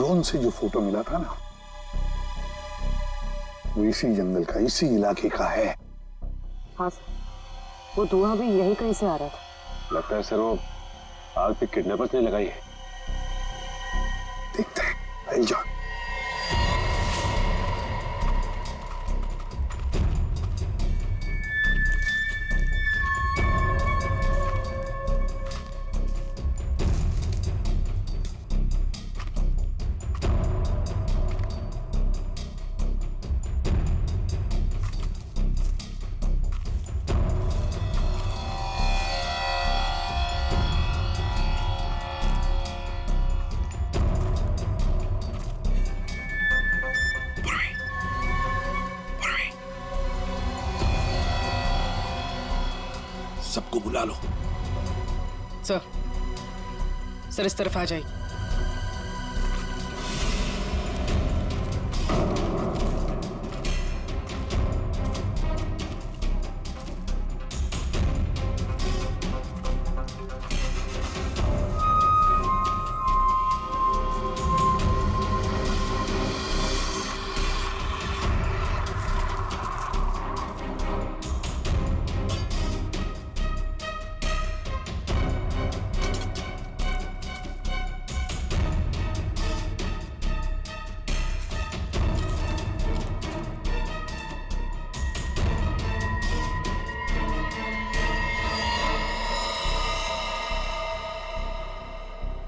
Drone से जो photo मिला था ना, वो इसी जंगल का, इसी इलाके का है। हाँ सर, वो धुआं भी यही कहीं से आ रहा था। लगता है सर वो आग पे किडनैपर्स ने लगाई है। देखते हैं, आई जा। सबको बुला लो। सर इस तरफ आ जाइए।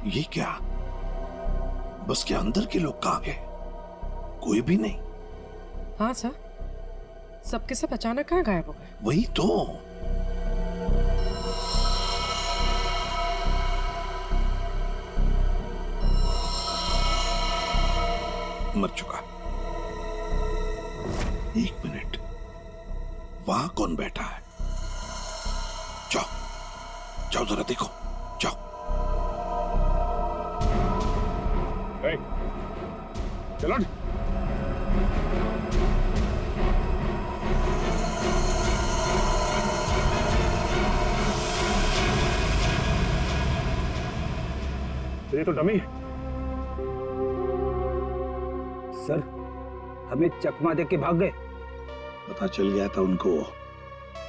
ये क्या? बस के अंदर के लोग कहां गए? कोई भी नहीं। हाँ सर, सबके सब अचानक कहाँ गायब हो गए? वही तो। मर चुका। एक मिनट, वहां कौन बैठा है? जाओ जाओ जरा देखो, जाओ। चलो ये तो डमी। सर, हमें चकमा दे के भाग गए। पता चल गया था उनको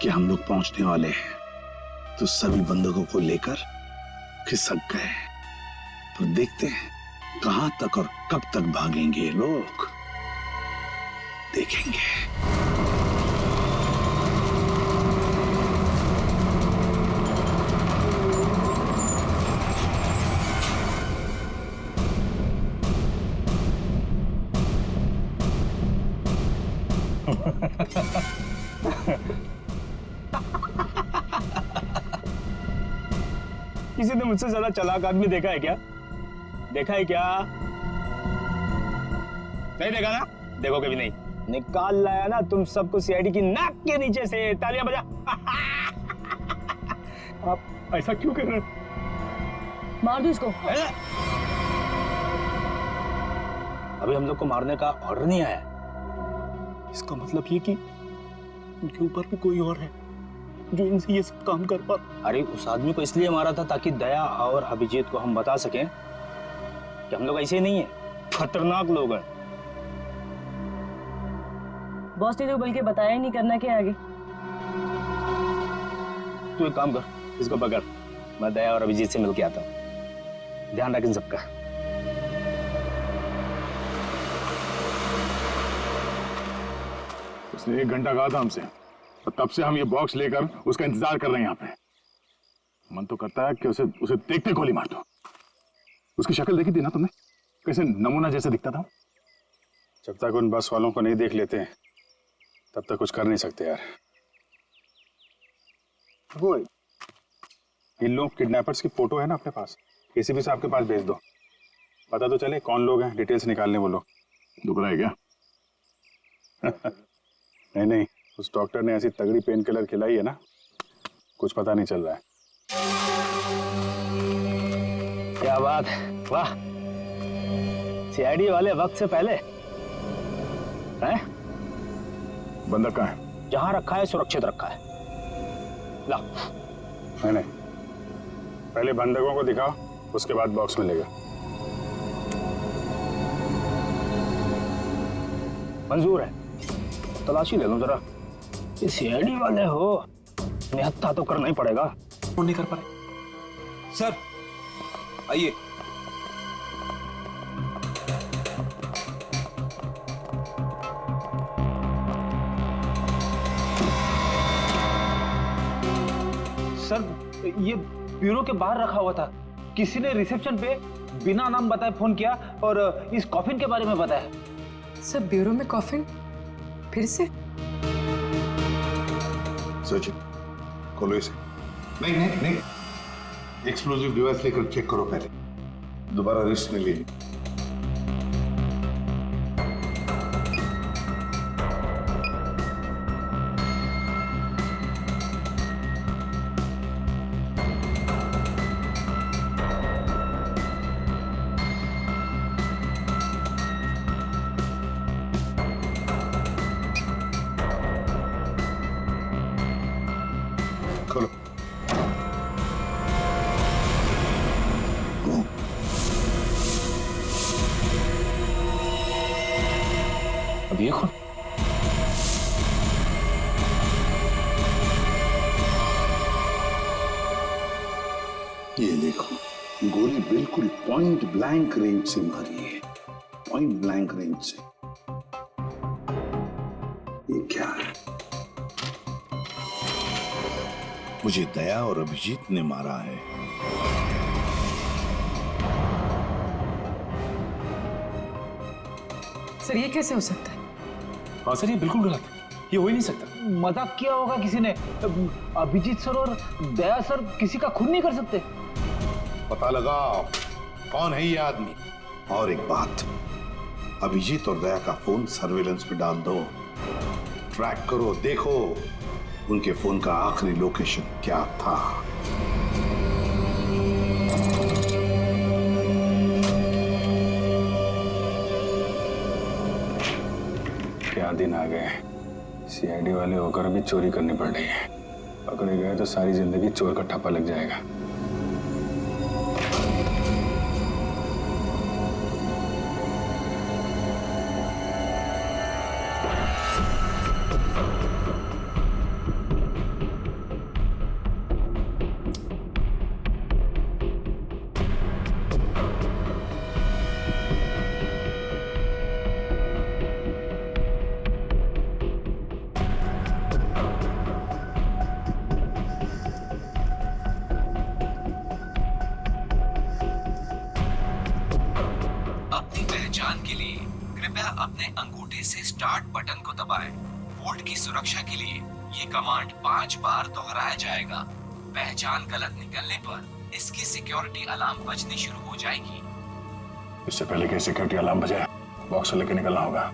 कि हम लोग पहुंचने वाले हैं, तो सभी बंदूकों को लेकर खिसक गए। तो देखते हैं कहां तक और कब तक भागेंगे ये लोग, देखेंगे। किसी ने मुझसे ज्यादा चालाक आदमी देखा है क्या? देखा है क्या? नहीं देखा ना? देखोगे भी नहीं। निकाल लाया ना तुम सबको सीआईडी की नाक के नीचे से। तालियां बजा। आप ऐसा क्यों कर रहे हो? मार दो इसको। अभी हम लोग को मारने का ऑर्डर नहीं आया। इसका मतलब ये कि उनके ऊपर भी कोई और है जो इनसे ये सब काम कर पा। अरे उस आदमी को इसलिए मारा था ताकि दया और अभिजीत को हम बता सकें कि हम लोग ऐसे नहीं है, खतरनाक लोग हैं। बॉस ने तो बल्कि बताया ही नहीं, करना क्या आगे। तू एक काम कर, इसको पकड़, मैं दया और अभिजीत से मिलके आता हूँ। ध्यान रख इन सबका। उसने 1 घंटा कहा था हमसे, और तब से हम ये बॉक्स लेकर उसका इंतजार कर रहे हैं यहाँ पे। मन तो करता है कि उसे देखते गोली मार दो। उसकी शक्ल देखी थी ना तुमने, कैसे नमूना जैसे दिखता था। जब तक उन बस वालों को नहीं देख लेते तब तक कुछ कर नहीं सकते यार। वो इन लोग किडनैपर्स की फोटो है ना अपने पास, एसीपी साहब के पास भेज दो, पता तो चले कौन लोग हैं, डिटेल्स निकालने वो लोग। दुख रहा है क्या? नहीं नहीं, उस डॉक्टर ने ऐसी तगड़ी पेन किलर खिलाई है ना, कुछ पता नहीं चल रहा है। क्या बात, वाह। सीआईडी वाले वक्त से पहले हैं? बंदक कहाँ है? जहां रखा है सुरक्षित रखा है। ला। नहीं नहीं, पहले बंधकों को दिखाओ, उसके बाद बॉक्स मिलेगा। मंजूर है, तलाशी ले लो जरा। ये सीआईडी वाले हो, निहत्था तो करना ही पड़ेगा। फोन नहीं कर पा रहे। सर आइए। सर ये ब्यूरो के बाहर रखा हुआ था, किसी ने रिसेप्शन पे बिना नाम बताए फोन किया और इस कॉफिन के बारे में बताया। सर ब्यूरो में कॉफिन फिर से? सचिन खोलो इसे। नहीं नहीं नहीं, एक्सप्लोजिव डिवाइस लेकर चेक करो पहले, दोबारा रिस्क नहीं लेनी। खोलो। अब ये खोल। ये देखो, गोली बिल्कुल पॉइंट ब्लैंक रेंज से मारी है, पॉइंट ब्लैंक रेंज से। ये क्या है? मुझे दया और अभिजीत ने मारा है। सर ये कैसे हो सकता है? हाँ सर ये बिल्कुल गलत है, ये हो ही नहीं सकता। मजाक किया होगा किसी ने। अभिजीत सर और दया सर किसी का खून नहीं कर सकते। पता लगाओ कौन है ये आदमी। और एक बात, अभिजीत और दया का फोन सर्वेलेंस पे डाल दो, ट्रैक करो, देखो उनके फोन का आखिरी लोकेशन क्या था। क्या दिन आ गए, सीआईडी वाले होकर भी चोरी करनी पड़ रही है। पकड़े गए तो सारी जिंदगी चोर का ठप्पा लग जाएगा। अपनी पहचान के लिए कृपया अपने अंगूठे से स्टार्ट बटन को दबाएं। वोल्ट की सुरक्षा के लिए ये कमांड 5 बार दोहराया जाएगा। पहचान गलत निकलने पर इसकी सिक्योरिटी अलार्म बजनी शुरू हो जाएगी। इससे पहले कि सिक्योरिटी अलार्म बजे, बॉक्स लेके निकलना होगा,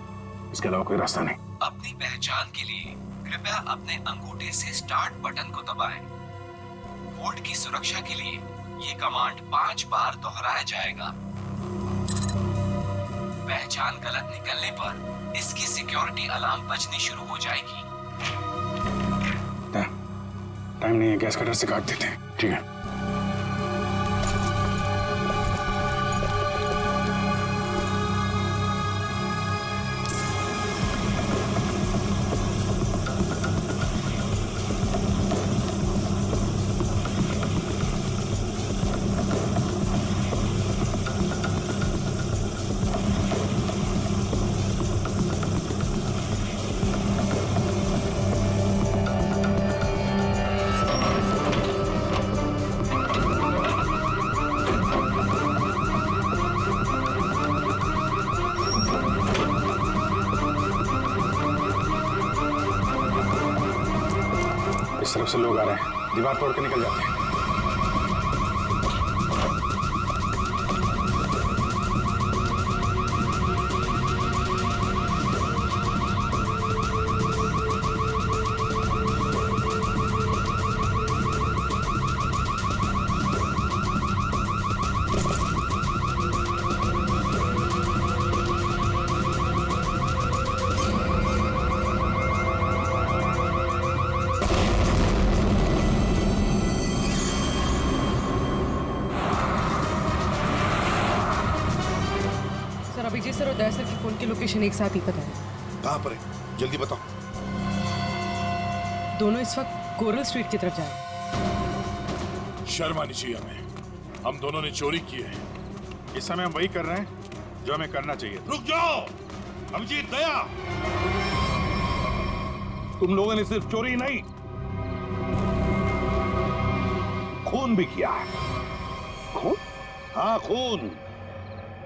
इसके अलावा कोई रास्ता नहीं। अपनी पहचान के लिए कृपया अपने अंगूठे से स्टार्ट बटन को दबाएं। वोल्ट की सुरक्षा के लिए ये कमांड 5 बार दोहराया जाएगा। पहचान गलत निकलने पर इसकी सिक्योरिटी अलार्म बजनी शुरू हो जाएगी। टाइम नहीं है, गैस कटर से काट देते हैं। ठीक है। इस तरफ से लोग आ रहे हैं, दीवार तोड़ के निकल जाते हैं। सर अभिजीत सर और दया सर की फोन की लोकेशन एक साथ ही पता है। कहां पर है? जल्दी बताओ। दोनों इस वक्त कोरल स्ट्रीट की तरफ जा रहे हैं। शर्म आनी चाहिए हमें, हम दोनों ने चोरी की है। इस समय हम वही कर रहे हैं जो हमें करना चाहिए। रुक जाओ अभिजीत, दया, तुम लोगों ने सिर्फ चोरी नहीं, खून भी किया है। खून? हाँ, खून।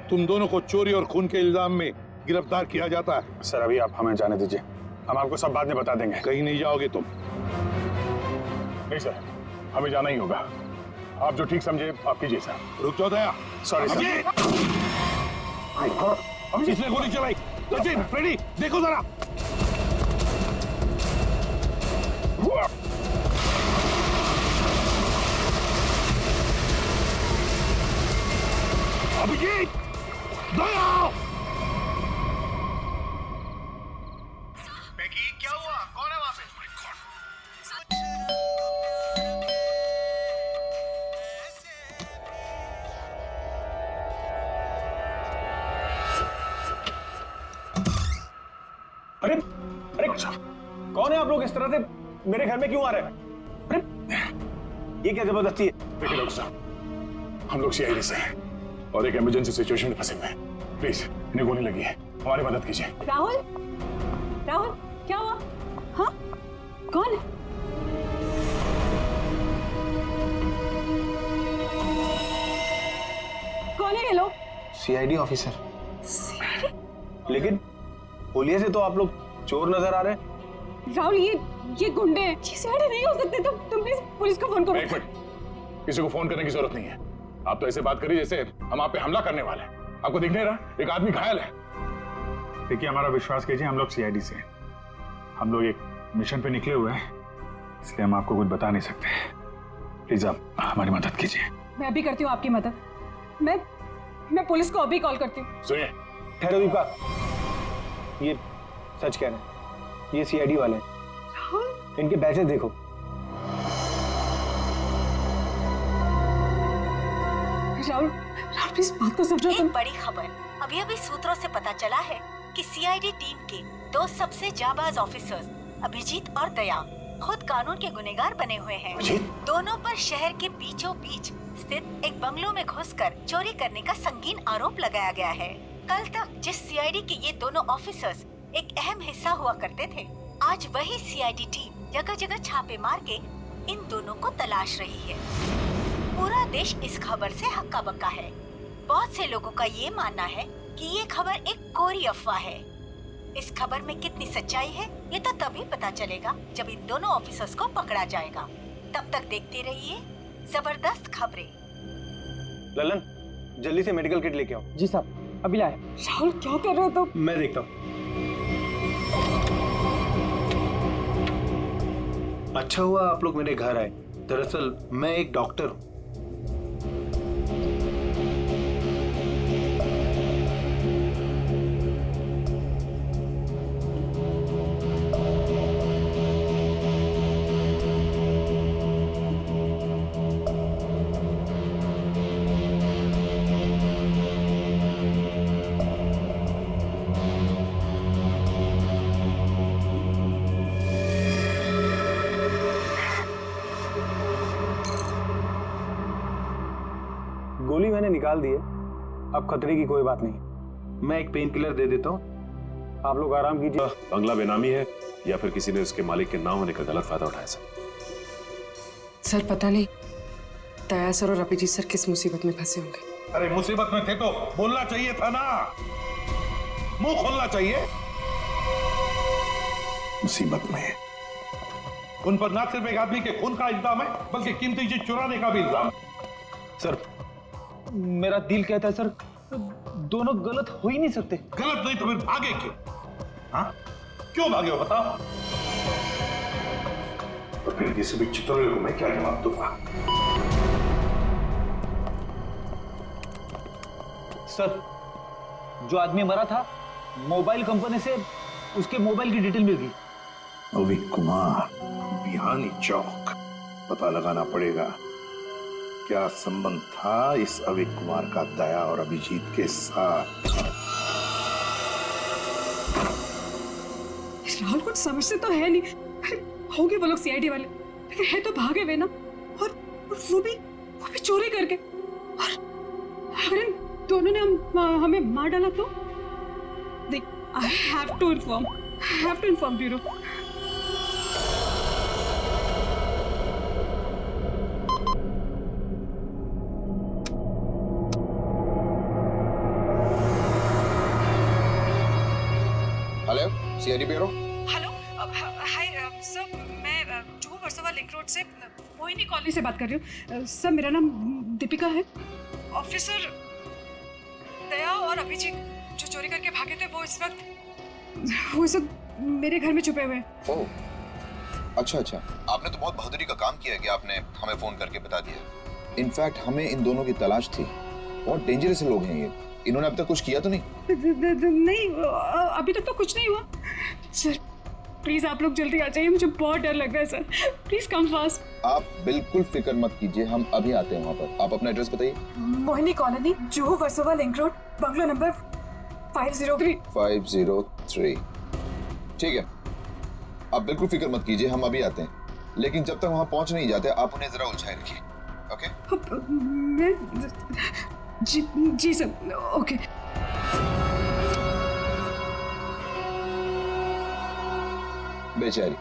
तुम दोनों को चोरी और खून के इल्जाम में गिरफ्तार किया जाता है। सर अभी आप हमें जाने दीजिए, हम आपको सब बाद में बता देंगे। कहीं नहीं जाओगे तुम। नहीं सर, हमें जाना ही होगा। आप जो ठीक समझे आप कीजिए सर। रुक जाओ दया। Sorry sir. किसने गोली चलाई? सचिन, फ्रेडी, देखो जरा। अभिजीत, दया! क्या हुआ? कौन है वहां पे? अरे अरे कौन है आप लोग? इस तरह से मेरे घर में क्यों आ रहे हैं? अरे ये क्या जबरदस्ती है? देखिए डॉक्टर साहब, हम लोग सीआईडी से हैं और एक इमरजेंसी सिचुएशन में फंसे हुए हैं। प्लीज, इन्हें गोली लगी है, हमारी मदद कीजिए। राहुल, राहुल, क्या हुआ? हाँ, कौन? कौन है ये लोग? CID officer. लेकिन पुलिस से तो आप लोग चोर नजर आ रहे हैं। राहुल, ये गुंडे हैं। ये सीआईडी नहीं हो सकते। तुम प्लीज पुलिस को फोन करो। एक मिनट, किसी को फोन करने की जरूरत नहीं है। आप तो ऐसे बात करिए जैसे हम आप पे हमला करने वाले हैं। आपको दिख नहीं रहा? एक आदमी घायल है। देखिए, हमारा विश्वास कीजिए, हम लोग सीआईडी से हैं। हम लोग एक मिशन पे निकले हुए हैं, इसलिए हम आपको कुछ बता नहीं सकते। प्लीज आप हमारी मदद कीजिए। मैं अभी करती हूँ आपकी मदद। मैं पुलिस को अभी कॉल करती हूँ। सुनिए, ठहरो दीपा, ये सच कह रहे हैं, ये सीआईडी वाले हैं। इनके बैचेस देखो। राहुल, प्लीज बात को समझो। एक बड़ी खबर अभी अभी सूत्रों से पता चला है कि सीआईडी टीम के दो सबसे जाबाज ऑफिसर्स अभिजीत और दया खुद कानून के गुनहगार बने हुए हैं। दोनों पर शहर के बीचों बीच स्थित एक बंगलों में घुसकर चोरी करने का संगीन आरोप लगाया गया है। कल तक जिस सीआईडी के ये दोनों ऑफिसर्स एक अहम हिस्सा हुआ करते थे, आज वही सीआईडी टीम जगह जगह छापे मार के इन दोनों को तलाश रही है। पूरा देश इस खबर से हक्का बक्का है। बहुत से लोगों का ये मानना है कि ये खबर एक कोरी अफवाह है। इस खबर में कितनी सच्चाई है ये तो तभी पता चलेगा जब इन दोनों ऑफिसर्स को पकड़ा जाएगा। तब तक देखते रहिए जबरदस्त खबरें। ललन, जल्दी से मेडिकल किट लेके आओ। जी साहब, अभी लाए। राहुल, क्या कर रहे हो तुम? मैं देखता हूँ। अच्छा हुआ आप लोग मेरे घर आए। दरअसल मैं एक डॉक्टर हूँ। गोली मैंने निकाल दी है, अब खतरे की कोई बात नहीं। मैं एक पेन किलर दे देता हूँ, आप लोग आराम कीजिए। बंगला बेनामी है या फिर किसी ने उसके मालिक के ना होने का गलत फायदा उठाया सर पता नहीं दया सर और अभिजीत सर किस मुसीबत में फंसे होंगे। अरे मुसीबत में थे तो बोलना चाहिए था ना, मुंह खोलना चाहिए। मुसीबत में उन पर ना सिर्फ एक आदमी के खून का इल्जाम है बल्कि कीमती चीज चुराने का भी इल्जाम है। सर, मेरा दिल कहता है सर, दोनों गलत हो ही नहीं सकते। गलत नहीं तो फिर भागे क्यों? हाँ, क्यों भागे हो बताओ? तो फिर किसी भी चित्रों को मैं क्या जवाब दूंगा? सर, जो आदमी मरा था मोबाइल कंपनी से उसके मोबाइल की डिटेल मिल गई। अविक कुमार, बिहानी चौक। पता लगाना पड़ेगा क्या संबंध था इस अविक कुमार का दया और अभिजीत के साथ। राहुल कुछ समझते तो है नहीं। अरे होंगे वो लोग सीआईडी वाले, लेकिन है तो भागे हुए ना। और वो भी चोरी करके। और अगर इन दोनों ने हमें मार डाला तो देख, I have to inform bureau. Hello, CID bureau. Hello, hi sir, मैं जुहू वर्सोवा लिंक रोड से मोहिनी कॉलोनी से बात कर रही हूँ। सर मेरा नाम दीपिका है। ऑफिसर दया और अभिजीत जो चोरी करके भागे थे वो इस वक्त मेरे घर में छुपे हुए हैं। ओह, अच्छा। आपने तो बहुत बहादुरी का काम किया कि आपने हमें फोन करके बता दिया। इनफैक्ट हमें इन दोनों की तलाश थी। बहुत डेंजरस लोग हैं ये। इन्होंने अब तक कुछ किया तो नहीं? नहीं, अभी तक तो कुछ नहीं हुआ। सर प्लीज आप लोग जल्दी आ जाइए, मुझे बहुत डर लग रहा है सर। Please come fast. आप बिल्कुल फिक्र मत कीजिए, हम अभी आते हैं वहाँ पर। आप अपना एड्रेस बताइए। Mohini colony, Juhu Versova link road, bungalow number 503। 503। ठीक है, आप बिल्कुल फिक्र मत कीजिए, हम अभी आते हैं। लेकिन जब तक वहाँ पहुँच नहीं जाते आप उन्हें जरा उलझाए रखिए। ओके? जी सर, ओके। बेचारी,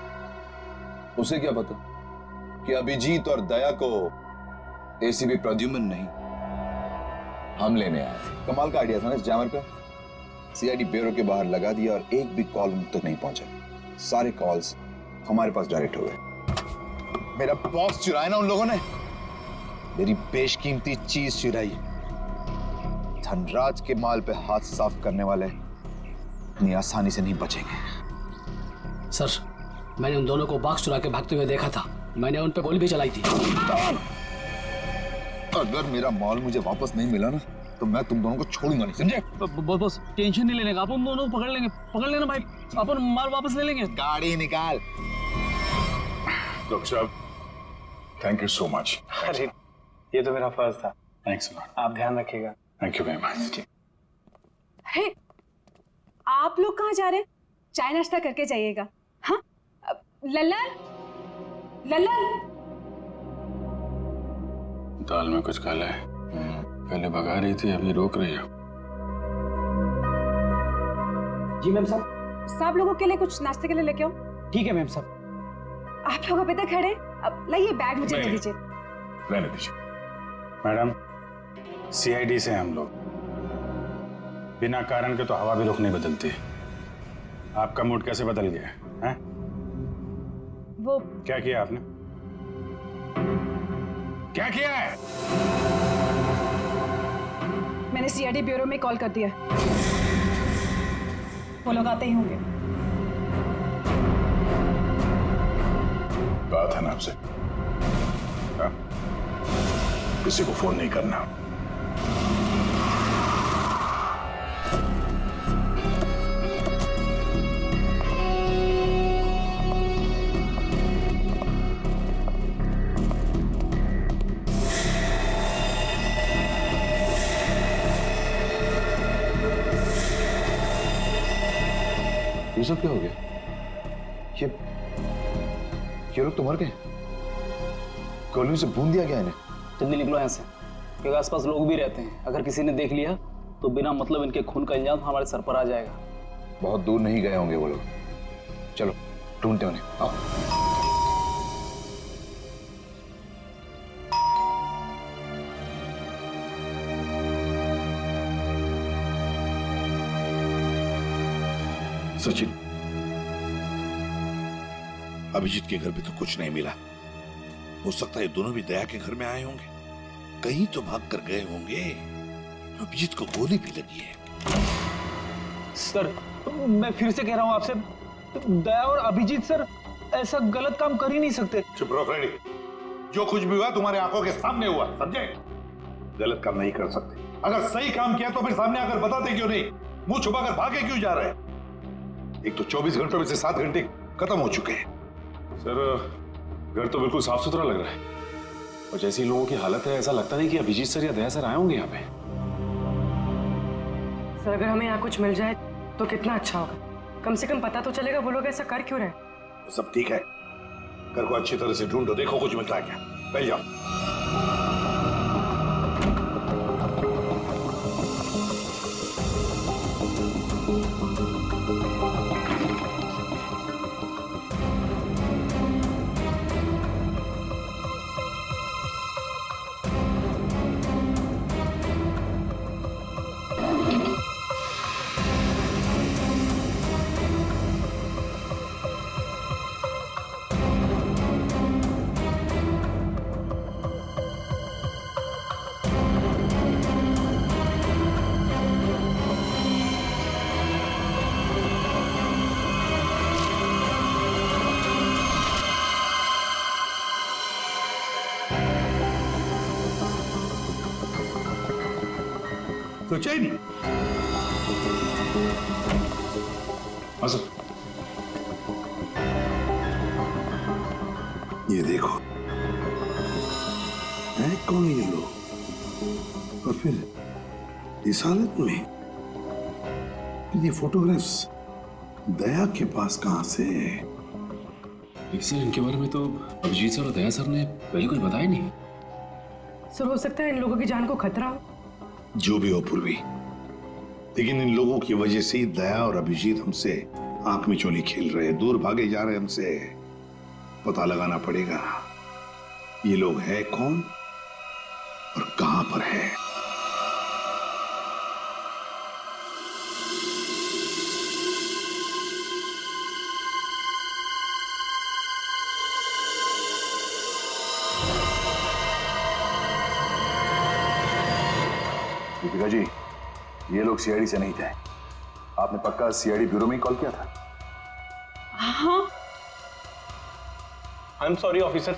उसे क्या पता कि अभिजीत और दया को एसीपी प्रद्युम्न नहीं, हम लेने आए। कमाल का आइडिया था ना इस जैमर का। सीआईडी ब्यूरो के बाहर लगा दिया और एक भी कॉल उन तक नहीं पहुंचा। सारे कॉल्स हमारे पास डायरेक्ट हो गए। मेरा बॉस चुराया ना उन लोगों ने, मेरी बेशकीमती चीज चुराई। धनराज के माल पे हाथ साफ करने वाले इतनी आसानी से नहीं बचेंगे। सर, मैंने उन दोनों को बॉक्स चुरा के भागते हुए देखा था। मैंने उन पे गोली भी चलाई थी। अगर मेरा माल मुझे वापस नहीं मिला ना तो मैं तुम दोनों को छोड़ूंगा नहीं, समझे? बॉस टेंशन नहीं लेने का, अपन दोनों को पकड़ लेना भाई। अपन माल वापस ले लेंगे। गाड़ी निकाल। डॉक्टर साहब, थैंक यू सो मच। अरे ये तो मेरा फर्ज था। Thanks a lot. आप ध्यान रखिएगा। Thank you very much. Hey, आप लोग कहाँ जा रहे हैं? चाय नाश्ता करके जाइएगा। हाँ, लल्लन। दाल में कुछ काला है। पहले भगा रही थी, अभी रोक रही है। जी मैम साहब। सब लोगों के लिए कुछ नाश्ते के लिए लेके आओ। ठीक है मैम साहब। आप लोग अभी तक खड़े, अब लाइए बैग मुझे दे दीजिए। रहने दीजिए मैडम, सीआईडी से हम लोग बिना कारण के तो हवा भी रुख नहीं बदलती। आपका मूड कैसे बदल गया है? वो क्या किया आपने? क्या किया है? मैंने सीआईडी ब्यूरो में कॉल कर दिया। वो लोग आते ही होंगे। कहा था ना आपसे, किसी को फोन नहीं करना। ये सब क्या हो गया? ये लोग तो मर गए। कॉलोनी से भून दिया गया इन्हें। जल्दी निकलो यहाँ से, क्योंकि आसपास लोग भी रहते हैं। अगर किसी ने देख लिया तो बिना मतलब इनके खून का इल्जाम हमारे सर पर आ जाएगा। बहुत दूर नहीं गए होंगे वो लोग। चलो ढूंढते उन्हें, आओ। सचिन, अभिजीत के घर भी तो कुछ नहीं मिला। हो सकता है दोनों भी दया के घर में आए होंगे, कहीं तो भाग कर गए होंगे। अभिजीत को गोली भी लगी है। सर मैं फिर से कह रहा हूं आपसे, दया और अभिजीत सर ऐसा गलत काम कर ही नहीं सकते। चुप रहो फ्रेडी, जो कुछ भी हुआ तुम्हारे आंखों के सामने हुआ, समझे? गलत काम नहीं कर सकते। अगर सही काम किया तो फिर सामने आकर बताते क्यों नहीं? मुंह छुपाकर भागे क्यों जा रहे हैं? एक तो 24 घंटों में से 7 घंटे खत्म हो चुके हैं। सर घर तो बिल्कुल साफ सुथरा लग रहा है, और जैसी लोगों की हालत है ऐसा लगता नहीं कि अभिजीत सर या दया सर आए होंगे यहाँ पे। सर अगर हमें यहाँ कुछ मिल जाए तो कितना अच्छा होगा। कम से कम पता तो चलेगा वो लोग ऐसा कर क्यों रहे। सब ठीक है, घर को अच्छी तरह से ढूंढो, देखो कुछ मिलता है क्या। पहले जाओ। सोचा ही नहीं। हाँ सर। ये देखो, है कौन ये लोग, और फिर इस हालत में, ये फोटोग्राफ्स दया के पास कहां से? सर इनके बारे में तो अभिजीत सर और दया सर ने पहले कुछ बताया नहीं। सर हो सकता है इन लोगों की जान को खतरा हो। जो भी हो पूर्वी, लेकिन इन लोगों की वजह से ही दया और अभिजीत हमसे आंख में चोली खेल रहे, दूर भागे जा रहे हमसे। पता लगाना पड़ेगा ये लोग है कौन और कहां पर है। दीपिका जी, ये लोग सीआईडी से नहीं थे। आपने पक्का सीआईडी ब्यूरो में ही कॉल किया था? हाँ। I am sorry officer.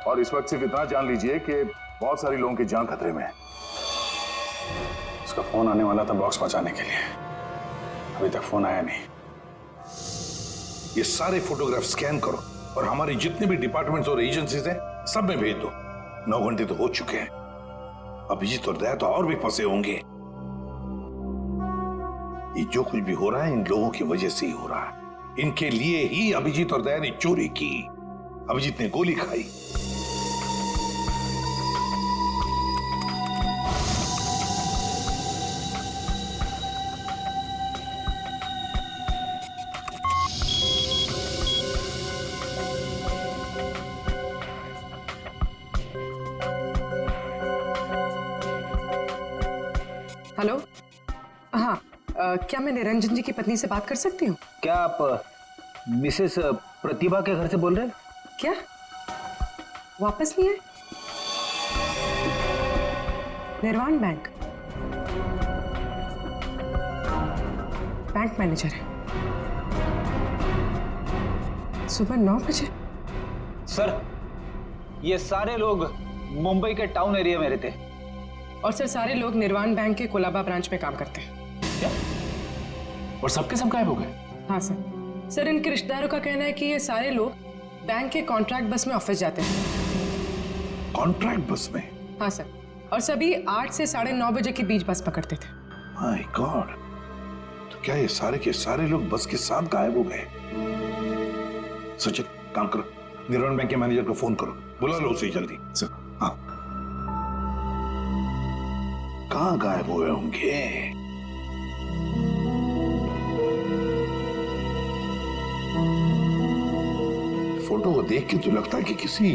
और इस वक्त सिर्फ इतना जान लीजिए कि बहुत सारे लोगों की जान खतरे में है। उसका फोन आने वाला था बॉक्स पहुंचाने के लिए, अभी तक फोन आया नहीं। ये सारे फोटोग्राफ स्कैन करो और हमारे जितने भी डिपार्टमेंट्स और एजेंसीज हैं सब में भेज दो। 9 घंटे तो हो चुके हैं, अभिजीत और दया तो और भी फंसे होंगे। ये जो कुछ भी हो रहा है इन लोगों की वजह से ही हो रहा है। इनके लिए ही अभिजीत और दया ने चोरी की। अभिजीत ने गोली खाई। हेलो, हाँ, क्या मैं निरंजन जी की पत्नी से बात कर सकती हूँ? क्या आप मिसेस प्रतिभा के घर से बोल रहे हैं? क्या वापस नहीं आए? निर्वाण बैंक मैनेजर है, सुबह 9 बजे। सर, ये सारे लोग मुंबई के टाउन एरिया में रहते हैं। और सर सारे लोग निर्वाण बैंक के कोलाबा ब्रांच में काम करते हैं। क्या? और सबके सब गायब हो गए? हाँ सर। सर इनके रिश्तेदारों का कहना है कि ये सारे लोग बैंक के कॉन्ट्रैक्ट बस में ऑफिस जाते हैं। कॉन्ट्रैक्ट बस में? हाँ सर, और सभी 8 से 9:30 बजे के बीच बस पकड़ते थे। माय गॉड, तो क्या ये सारे के सारे लोग बस के साथ गायब हो गए? सचिन काम करो, निर्वाण बैंक के मैनेजर को फोन करो, बुला लो उसे जल्दी। सर हाँ, कहां गायब हुए होंगे? फोटो को देख के तो लगता है कि किसी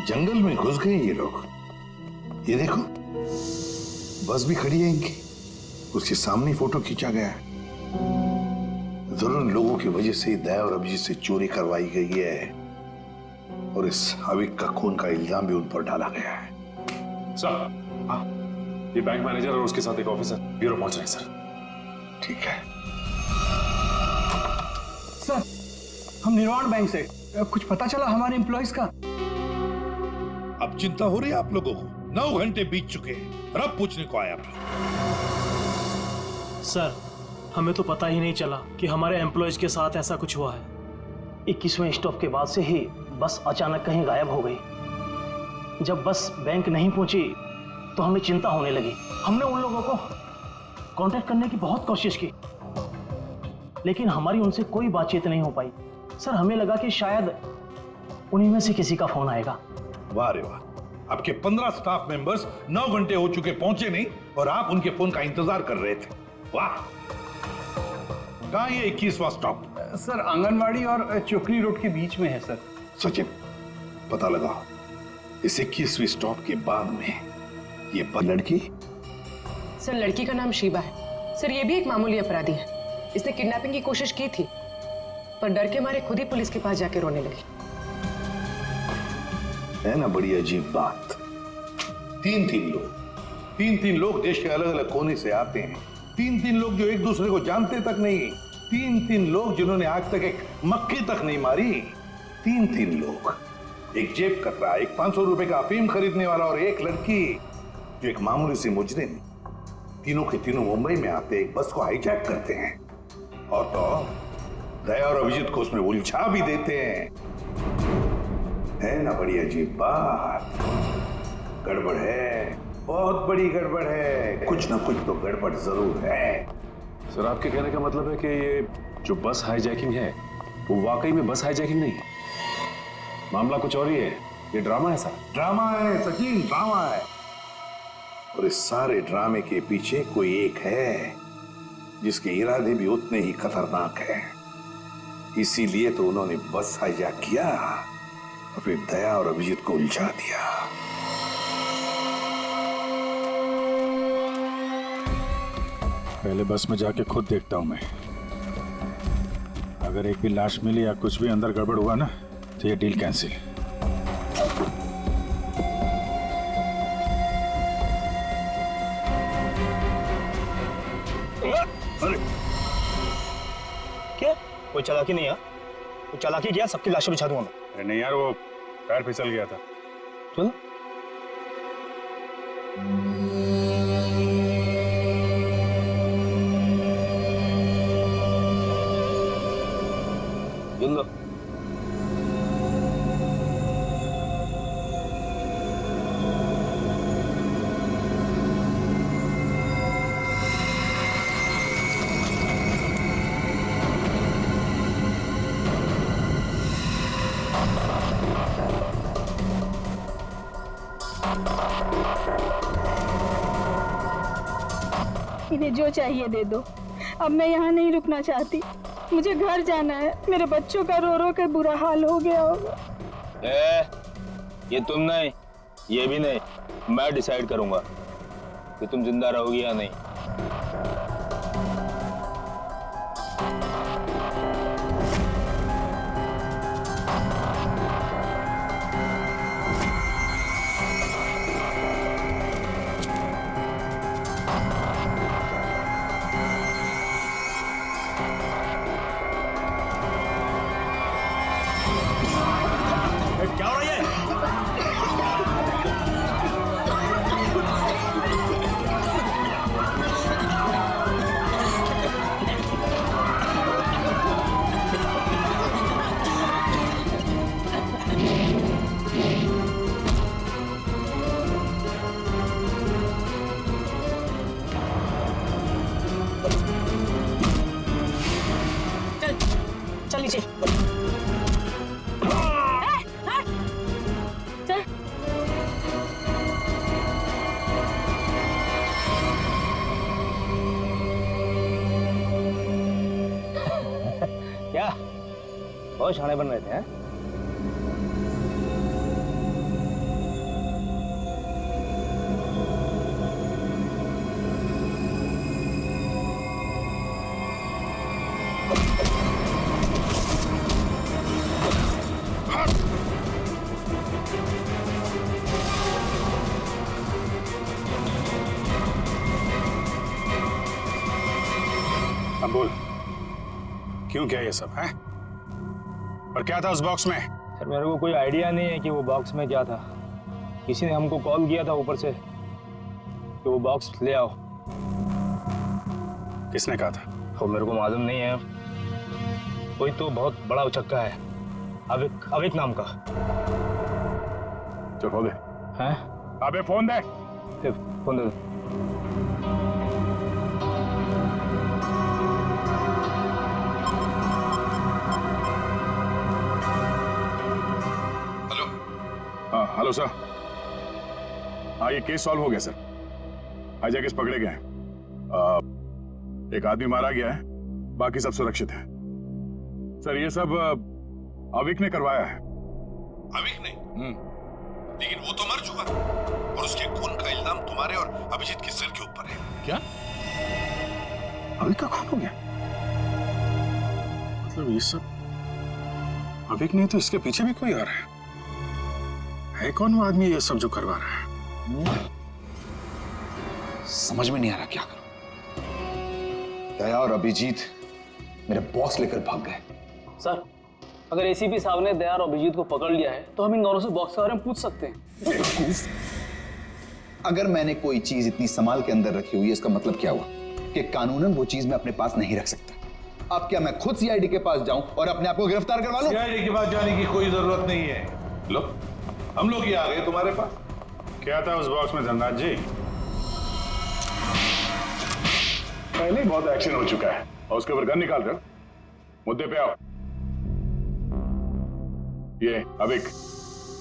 जंगल में घुस गए ये लोग। ये देखो, बस भी खड़ी है इनकी, उसके सामने फोटो खींचा गया है। जरूर लोगों की वजह से दया और अभिजीत से चोरी करवाई गई है और इस अविक का खून का इल्जाम भी उन पर डाला गया है। सर, हाँ, ये बैंक मैनेजर और उसके साथ एक ऑफिसर ब्यूरो पहुंच रहे हैं सर। ठीक है सर, हम निर्वाण बैंक से, कुछ पता चला हमारे एम्प्लॉइज का? अब चिंता हो रही है आप लोगों को? 9 घंटे बीत चुके हैं और अब पूछने को आया आप लोग। सर, हमें तो पता ही नहीं चला कि हमारे एम्प्लॉइज के साथ ऐसा कुछ हुआ है। 21वें स्टॉप के बाद से ही बस अचानक कहीं गायब हो गई। जब बस बैंक नहीं पहुंची तो हमें चिंता होने लगी। हमने उन लोगों को कांटेक्ट करने की बहुत कोशिश की, लेकिन हमारी उनसे कोई बातचीत नहीं हो पाई। सर हमें लगा कि शायद उन्हीं में से किसी का फोन आएगा। वाह रे वाह, आपके 15 स्टाफ मेंबर्स 9 घंटे हो चुके पहुंचे नहीं और आप उनके फोन का इंतजार कर रहे थे। वाह। कहां ये 21वां स्टॉप? सर आंगनवाड़ी और चोकरी रोड के बीच में है सर। सचिन, पता लगाओ इस 21वीं स्टॉप के बाद में ये लड़की। सर लड़की का नाम शीबा है। सर ये भी एक मामूली अपराधी है। इसने किडनैपिंग की कोशिश की थी, पर डर के मारे खुद ही पुलिस के पास जाके रोने लगी। है ना बड़ी अजीब बात। तीन लोग देश के अलग अलग कोने से आते हैं। तीन लोग जो एक दूसरे को जानते तक नहीं। तीन लोग जिन्होंने आज तक एक मक्खी तक नहीं मारी। तीन लोग, एक जेब कतरा, एक 500 रुपए का अफीम खरीदने वाला और एक लड़की जो एक मामूली सी मुजरिम। तीनों के तीनों मुंबई में आते एक बस को हाईजैक करते हैं और तो दया और अभिजीत को उसमें उलझा भी देते हैं। है ना बड़ी अजीब बात। गड़बड़ है, बहुत बड़ी गड़बड़ है। कुछ ना कुछ तो गड़बड़ जरूर है। सर आपके कहने का मतलब है कि ये जो बस हाईजैकिंग है वो वाकई में बस हाईजैकिंग नहीं है, मामला कुछ और ही है। ये ड्रामा है सर। ड्रामा है सचिन, ड्रामा है। और इस सारे ड्रामे के पीछे कोई एक है जिसके इरादे भी उतने ही खतरनाक हैं। इसीलिए तो उन्होंने बस हाईजैक किया और फिर दया और अभिजीत को उलझा दिया। पहले बस में जाके खुद देखता हूं मैं। अगर एक भी लाश मिली या कुछ भी अंदर गड़बड़ हुआ ना तो ये डील कैंसिल। अरे क्या? कोई चालाकी नहीं है? कोई चालाकी किया? सबकी लाशें बिछा दूंगा मैं। अरे नहीं यार, वो पैर फिसल गया था। चलो। लो। इन्हें जो चाहिए दे दो। अब मैं यहाँ नहीं रुकना चाहती। मुझे घर जाना है। मेरे बच्चों का रो रो कर बुरा हाल हो गया होगा। ये तुम नहीं, ये भी नहीं, मैं डिसाइड करूंगा कि तुम जिंदा रहोगी या नहीं। क्या हो रहा है? चल नीचे। क्या बहुत शाणे बन रहे थे हैं? अब बोल, क्यों किया ये सब है? और क्या था उस बॉक्स में? सर मेरे को कोई आइडिया नहीं है कि वो बॉक्स में क्या था। किसी ने हमको कॉल किया था ऊपर से कि वो बॉक्स ले आओ। किसने कहा था? वो मेरे को मालूम नहीं है। कोई तो बहुत बड़ा उचक्का है, अविक नाम का। चल हो दे। हैं? अबे फोन दे। फोन दे दो। Hello sir. हाँ, ये केस सॉल्व हो गया सर। हाईजैकर्स पकड़े गए हैं। एक आदमी मारा गया है, बाकी सब सुरक्षित है। सर ये सब अविक ने करवाया है। अविक ने? लेकिन वो तो मर चुका और उसके खून का इल्जाम तुम्हारे और अभिजीत के सिर के ऊपर है। क्या? अविक का खून हो गया? मतलब ये सब अविक नहीं तो इसके पीछे भी कोई और है कौन वो आदमी ये सब जो करवा रहा है? समझ में नहीं आ रहा क्या करूं। दया और अभिजीत मेरे बॉस लेकर भाग गए। सर, अगर एसीपी साहब ने दया और अभिजीत को पकड़ लिया है तो हम इन दोनों से बॉक्स के बारे में पूछ सकते हैं। अगर मैंने कोई चीज इतनी संभाल के अंदर रखी हुई है, इसका मतलब क्या हुआ कि कानूनन वो चीज मैं अपने पास नहीं रख सकता। अब क्या मैं खुद सीआईडी के पास जाऊं और अपने आप को गिरफ्तार करवा लूं? सीआईडी के पास जाने की कोई जरूरत नहीं है। लो, हम लोग ही आ गए तुम्हारे पास। क्या था उस बॉक्स में धनराज जी? पहले ही बहुत एक्शन हो चुका है और उसके ऊपर गन निकाल रहे हो। मुद्दे पे आओ। ये अविक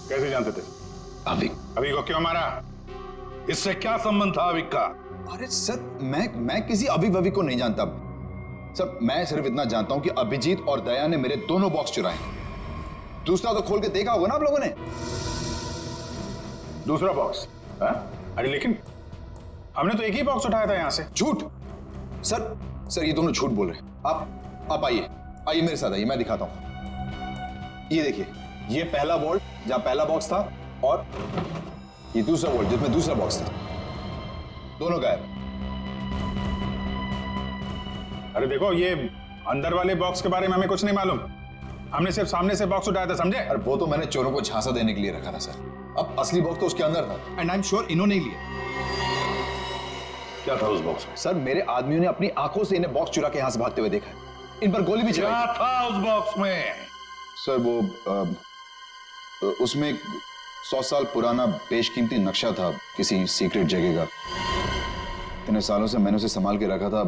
कैसे जानते थे? अविक को क्यों मारा? इससे क्या संबंध था अविक का? अरे सर, मैं किसी अविक को नहीं जानता सर। मैं सिर्फ इतना जानता हूं कि अभिजीत और दया ने मेरे दोनों बॉक्स चुराए। दूसरा तो खोल के देखा होगा ना आप लोगों ने। दूसरा बॉक्स? अरे लेकिन हमने तो एक ही बॉक्स उठाया था यहां से। झूठ सर, ये दोनों झूठ बोल रहे हैं। आप आइए मेरे साथ आइए, मैं दिखाता हूं। ये देखिए, ये पहला वॉल्ट जहां पहला बॉक्स था और ये दूसरा वॉल्ट जिसमें दूसरा बॉक्स था, दोनों गायब। अरे देखो, ये अंदर वाले बॉक्स के बारे में हमें कुछ नहीं मालूम। हमने सिर्फ सामने से बॉक्स उठाया था, समझे? अरे वो तो मैंने चोरों को झांसा देने के लिए रखा था सर। अब असली बॉक्स तो उसके अंदर था एंड आई एम श्योर इन्होंने ही लिया। क्या था उस बॉक्स में? सर, मेरे आदमियों ने अपनी आंखों से इन्हें बॉक्स चुरा के यहां से भागते हुए देखा है। इन पर गोली भी चलाई। क्या था उस बॉक्स में? सर वो उसमें 100 साल पुराना बेशकीमती नक्शा था किसी सीक्रेट जगह का। इतने सालों से मैंने उसे संभाल के रखा था।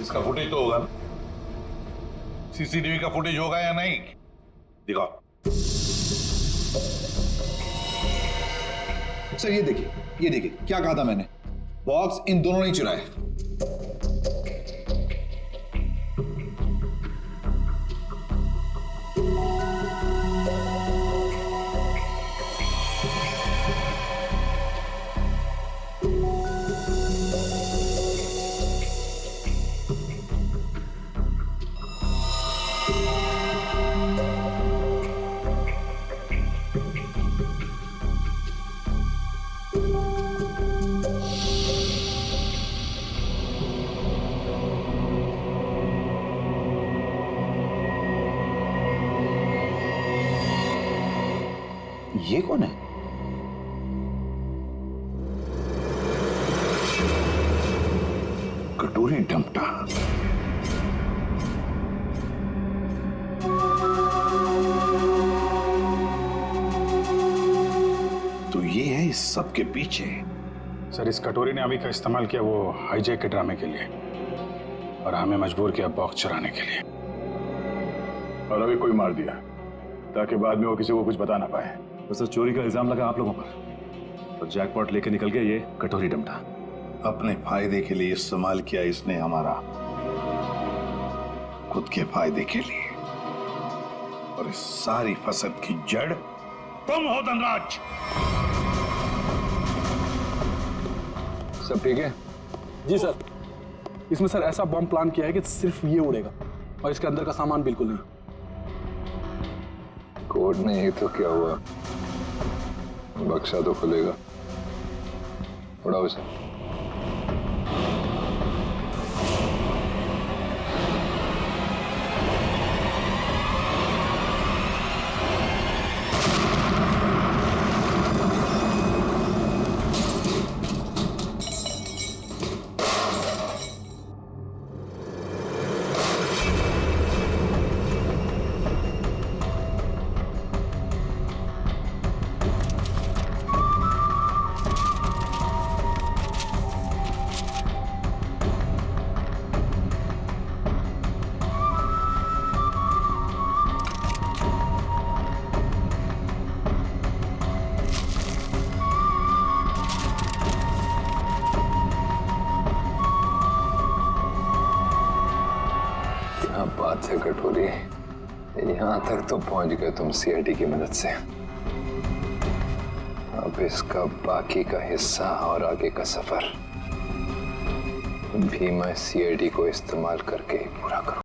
इसका फुटेज तो होगा ना? सीसीटीवी का फुटेज होगा या नहीं? दिखाओ। सर ये देखिए क्या कहा था मैंने। बॉक्स इन दोनों ने चुराया। ये कौन है? कटोरी डमटा। तो ये है इस सब के पीछे। सर, इस कटोरी ने अभी का इस्तेमाल किया वो हाईजैक के ड्रामे के लिए और हमें मजबूर किया बॉक्स चुराने के लिए। और अभी कोई मार दिया ताकि बाद में वो किसी को कुछ बता ना पाए। तो सर, चोरी का इल्जाम लगा आप लोगों पर और जैकपॉट लेके निकल गया ये कटोरी डमटा। अपने फायदे के लिए इस्तेमाल किया इसने हमारा, खुद के फायदे के लिए। और इस सारी फसद की जड़ तुम हो धनराज। सब ठीक है? जी सर। इसमें सर ऐसा बॉम्ब प्लान किया है कि सिर्फ ये उड़ेगा और इसके अंदर का सामान बिल्कुल नहीं। कोर्ट ने ही तो क्या हुआ, बक्सा तो खुलेगा। उड़ाओ इसे। क्या बात है कटोरी, यहाँ तक तो पहुंच गए तुम सीआईडी की मदद से। अब इसका बाकी का हिस्सा और आगे का सफर भी मैं सीआईडी को इस्तेमाल करके ही पूरा